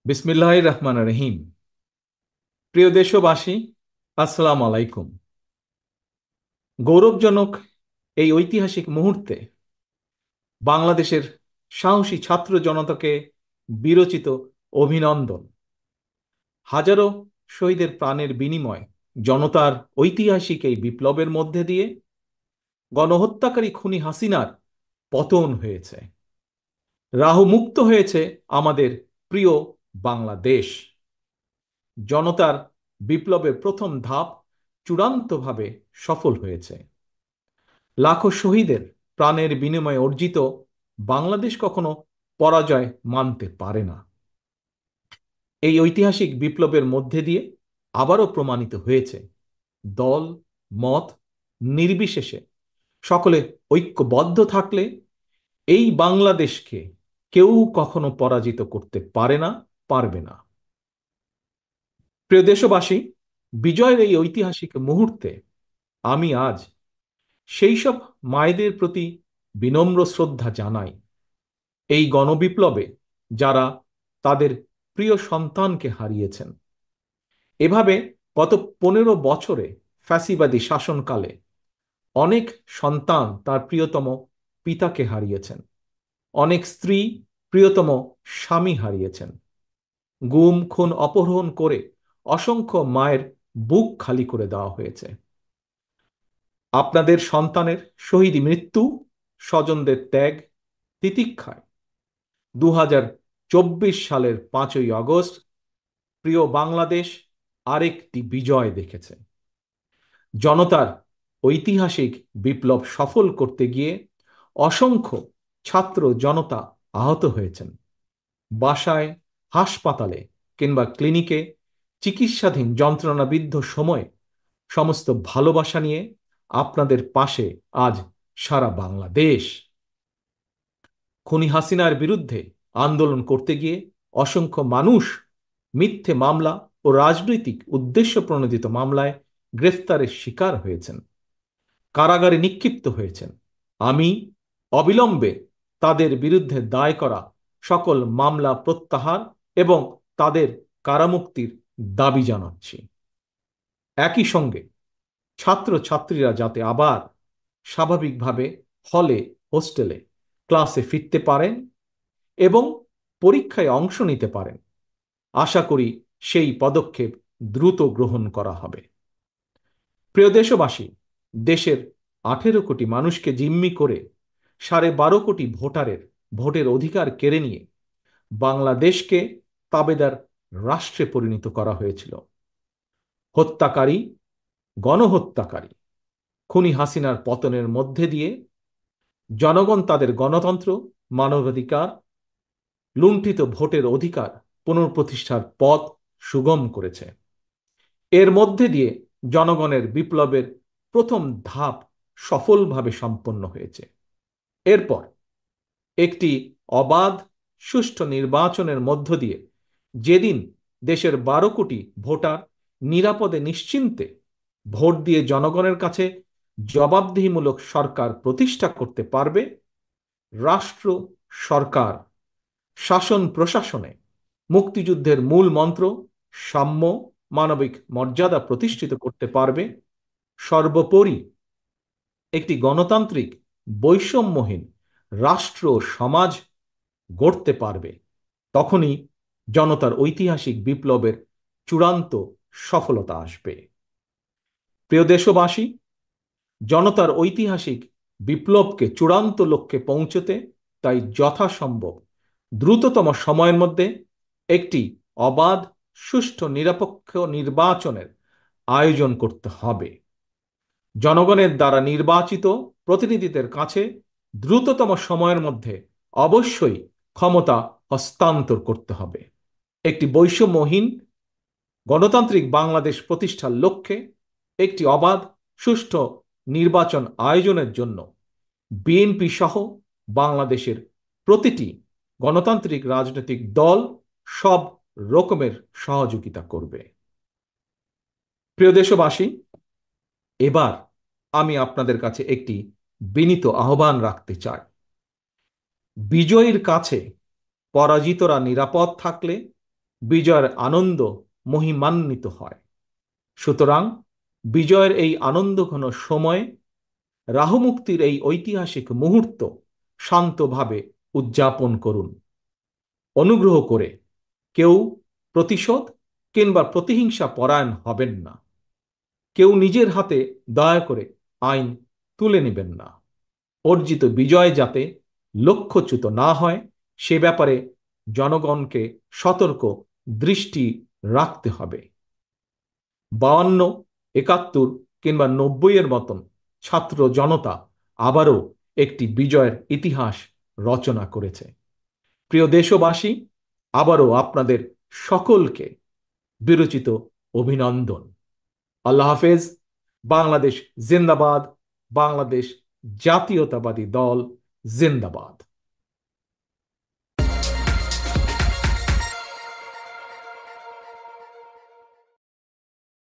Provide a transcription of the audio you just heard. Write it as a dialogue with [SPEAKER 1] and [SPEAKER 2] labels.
[SPEAKER 1] বিসমিল্লাহির রহমানির রহিম। প্রিয় দেশবাসী, আসসালামু আলাইকুম। গৌরবজনক এই ঐতিহাসিক মুহূর্তে বাংলাদেশের সাহসী ছাত্র জনতাকে বিরচিত অভিনন্দন। হাজারো শহীদের প্রাণের বিনিময় জনতার ঐতিহাসিক এই বিপ্লবের মধ্যে দিয়ে গণহত্যাকারী খুনি হাসিনার পতন হয়েছে, রাহু মুক্ত হয়েছে আমাদের প্রিয় বাংলাদেশ। জনতার বিপ্লবের প্রথম ধাপ চূড়ান্তভাবে সফল হয়েছে। লাখো শহীদের প্রাণের বিনিময়ে অর্জিত বাংলাদেশ কখনো পরাজয় মানতে পারে না। এই ঐতিহাসিক বিপ্লবের মধ্যে দিয়ে আবারও প্রমাণিত হয়েছে, দল মত নির্বিশেষে সকলে ঐক্যবদ্ধ থাকলে এই বাংলাদেশকে কেউ কখনো পরাজিত করতে পারে না, পারবে না। প্রিয় দেশবাসী, বিজয়ের এই ঐতিহাসিক মুহূর্তে আমি আজ সেই সব মায়েদের প্রতি বিনম্র শ্রদ্ধা জানাই, এই গণবিপ্লবে যারা তাদের প্রিয় সন্তানকে হারিয়েছেন। এভাবে গত 15 বছরে ফ্যাসিবাদী শাসনকালে অনেক সন্তান তার প্রিয়তম পিতাকে হারিয়েছেন, অনেক স্ত্রী প্রিয়তম স্বামী হারিয়েছেন। গুম খুন অপহরণ করে অসংখ্য মায়ের বুক খালি করে দেওয়া হয়েছে। আপনাদের সন্তানের শহীদ মৃত্যু, স্বজনদের ত্যাগ, তিতিক্ষায় 2024 সালের 5ই আগস্ট প্রিয় বাংলাদেশ আরেকটি বিজয় দেখেছে। জনতার ঐতিহাসিক বিপ্লব সফল করতে গিয়ে অসংখ্য ছাত্র জনতা আহত হয়েছেন। বাসায়, হাসপাতালে কিংবা ক্লিনিকে চিকিৎসাধীন যন্ত্রণাবিদ্ধ সময়ে সমস্ত ভালোবাসা নিয়ে আপনাদের পাশে আজ সারা বাংলাদেশ। খুনি হাসিনার বিরুদ্ধে আন্দোলন করতে গিয়ে অসংখ্য মানুষ মিথ্যে মামলা ও রাজনৈতিক উদ্দেশ্য প্রণোদিত মামলায় গ্রেফতারের শিকার হয়েছেন, কারাগারে নিক্ষিপ্ত হয়েছেন। আমি অবিলম্বে তাদের বিরুদ্ধে দায় করা সকল মামলা প্রত্যাহার এবং তাদের কারামুক্তির দাবি জানাচ্ছি। একই সঙ্গে ছাত্রছাত্রীরা যাতে আবার স্বাভাবিকভাবে হলে, হোস্টেলে, ক্লাসে ফিরতে পারেন এবং পরীক্ষায় অংশ নিতে পারেন, আশা করি সেই পদক্ষেপ দ্রুত গ্রহণ করা হবে। প্রিয় দেশবাসী, দেশের 18 কোটি মানুষকে জিম্মি করে 12.5 কোটি ভোটারের ভোটের অধিকার কেড়ে নিয়ে বাংলাদেশকে তাবেদার রাষ্ট্রে পরিণত করা হয়েছিল। হত্যাকারী, গণহত্যাকারী খুনি হাসিনার পতনের মধ্যে দিয়ে জনগণ তাদের গণতন্ত্র, মানবাধিকার, লুণ্ঠিত ভোটের অধিকার পুনঃপ্রতিষ্ঠার পথ সুগম করেছে। এর মধ্যে দিয়ে জনগণের বিপ্লবের প্রথম ধাপ সফলভাবে সম্পন্ন হয়েছে। এরপর একটি অবাধ সুষ্ঠু নির্বাচনের মধ্য দিয়ে যেদিন দেশের 12 কোটি ভোটার নিরাপদে নিশ্চিন্তে ভোট দিয়ে জনগণের কাছে জবাবদিহিমূলক সরকার প্রতিষ্ঠা করতে পারবে, রাষ্ট্র, সরকার, শাসন প্রশাসনে মুক্তিযুদ্ধের মূল মন্ত্র সাম্য, মানবিক মর্যাদা প্রতিষ্ঠিত করতে পারবে, সর্বোপরি একটি গণতান্ত্রিক বৈষম্যহীন রাষ্ট্র সমাজ গড়তে পারবে, তখনই জনতার ঐতিহাসিক বিপ্লবের চূড়ান্ত সফলতা আসবে। প্রিয় দেশবাসী, জনতার ঐতিহাসিক বিপ্লবকে চূড়ান্ত লক্ষ্যে পৌঁছতে তাই যথাসম্ভব দ্রুততম সময়ের মধ্যে একটি অবাধ, সুষ্ঠু, নিরপেক্ষ নির্বাচনের আয়োজন করতে হবে। জনগণের দ্বারা নির্বাচিত প্রতিনিধিদের কাছে দ্রুততম সময়ের মধ্যে অবশ্যই ক্ষমতা হস্তান্তর করতে হবে। একটি বৈষম্যহীন গণতান্ত্রিক বাংলাদেশ প্রতিষ্ঠার লক্ষ্যে একটি অবাধ, সুষ্ঠু নির্বাচন আয়োজনের জন্য বিএনপি সহ বাংলাদেশের প্রতিটি গণতান্ত্রিক রাজনৈতিক দল সব রকমের সহযোগিতা করবে। প্রিয় দেশবাসী, এবার আমি আপনাদের কাছে একটি বিনীত আহ্বান রাখতে চাই। বিজয়ীর কাছে পরাজিতরা নিরাপদ থাকলে বিজয়ের আনন্দ মহিমান্বিত হয়। সুতরাং বিজয়ের এই আনন্দঘন সময়ে রাহুমুক্তির এই ঐতিহাসিক মুহূর্ত শান্তভাবে উদযাপন করুন। অনুগ্রহ করে কেউ প্রতিশোধ কিংবা প্রতিহিংসা পরায়ণ হবেন না। কেউ নিজের হাতে দয়া করে আইন তুলে নেবেন না। অর্জিত বিজয় যাতে লক্ষ্যচ্যুত না হয় সে ব্যাপারে জনগণকে সতর্ক দৃষ্টি রাখতে হবে। 52, 71 কিংবা 90-এর মতন ছাত্র জনতা আবারও একটি বিজয়ের ইতিহাস রচনা করেছে। প্রিয় দেশবাসী, আবারও আপনাদের সকলকে বিরচিত অভিনন্দন। আল্লাহ হাফেজ। বাংলাদেশ জিন্দাবাদ। বাংলাদেশ জাতীয়তাবাদী দল জিন্দাবাদ।